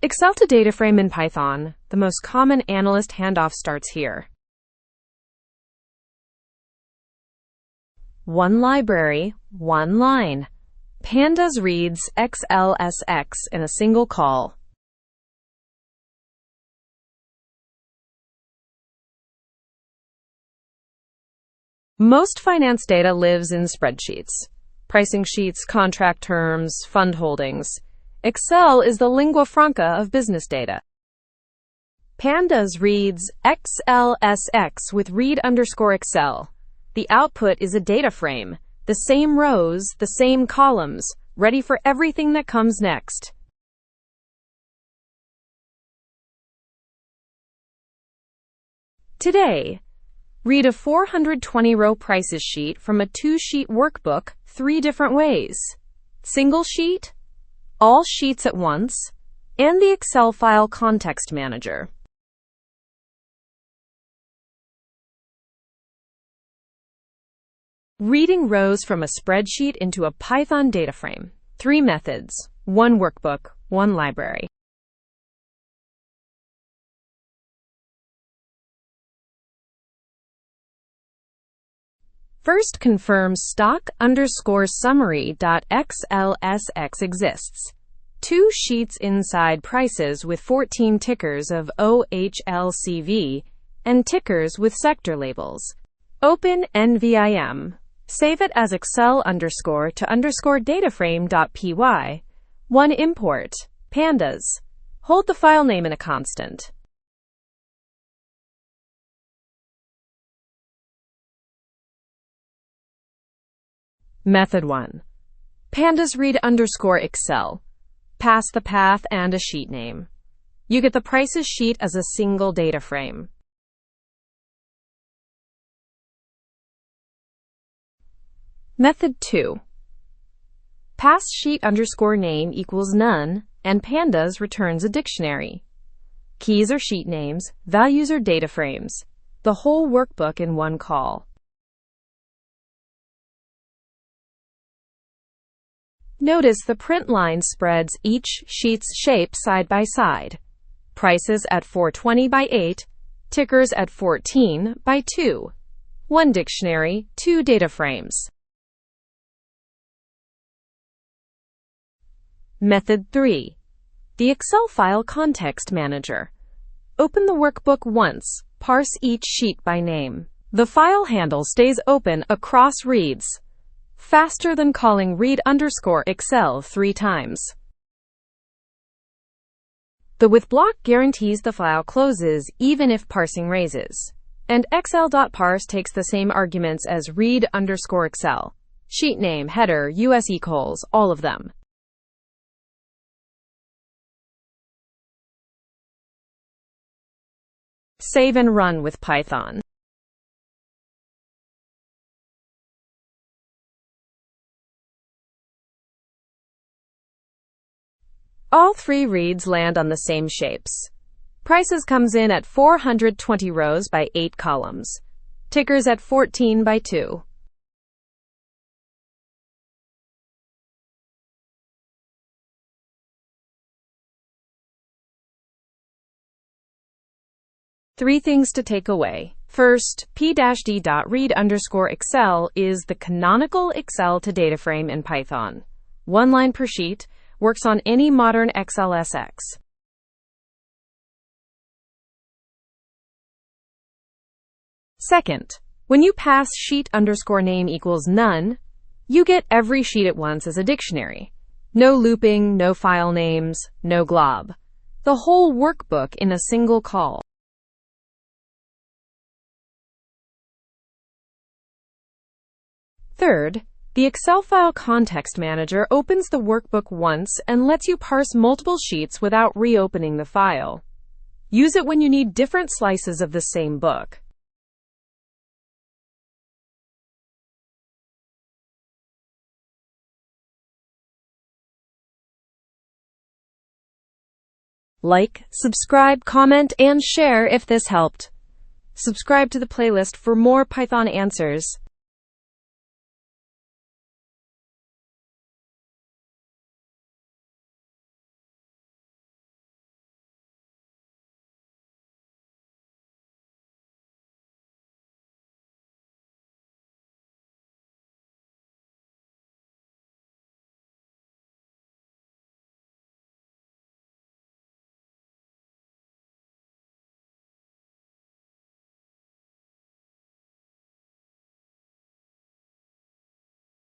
Excel to DataFrame in Python. The most common analyst handoff starts here. One library, one line. Pandas reads xlsx in a single call. Most finance data lives in spreadsheets. Pricing sheets, contract terms, fund holdings. Excel is the lingua franca of business data. Pandas reads xlsx with read_Excel. The output is a data frame, the same rows, the same columns, ready for everything that comes next. Today, read a 420-row prices sheet from a 2-sheet workbook 3 different ways. Single sheet, all sheets at once, and the Excel file context manager. Reading rows from a spreadsheet into a Python data frame. 3 methods, 1 workbook, 1 library. First, confirm stock_summary.xlsx exists. 2 sheets inside prices with 14 tickers of OHLCV and tickers with sector labels. Open nvim. Save it as excel_to_dataframe.py. 1 import. Pandas. Hold the file name in a constant. Method 1. Pandas read_Excel. Pass the path and a sheet name. You get the prices sheet as a single data frame. Method 2. Pass sheet_name equals none, and Pandas returns a dictionary. Keys are sheet names, values are data frames. The whole workbook in one call. Notice the print line spreads each sheet's shape side by side. Prices at 420 by 8, tickers at 14 by 2. 1 dictionary, 2 data frames. Method 3. The Excel file context manager. Open the workbook once, parse each sheet by name. The file handle stays open across reads. Faster than calling read_Excel 3 times. The with block guarantees the file closes even if parsing raises. And xl.parse takes the same arguments as read_Excel. Sheet name, header, US equals, all of them. Save and run with Python. All 3 reads land on the same shapes. Prices comes in at 420 rows by 8 columns. Tickers at 14 by 2. Three things to take away. First, pd.read_Excel is the canonical Excel to data frame in Python. 1 line per sheet, works on any modern xlsx. Second, when you pass sheet_name equals none, you get every sheet at once as a dictionary. No looping, no file names, no glob. The whole workbook in a single call. Third, the Excel file context manager opens the workbook once and lets you parse multiple sheets without reopening the file. Use it when you need different slices of the same book. Like, subscribe, comment, and share if this helped. Subscribe to the playlist for more Python answers.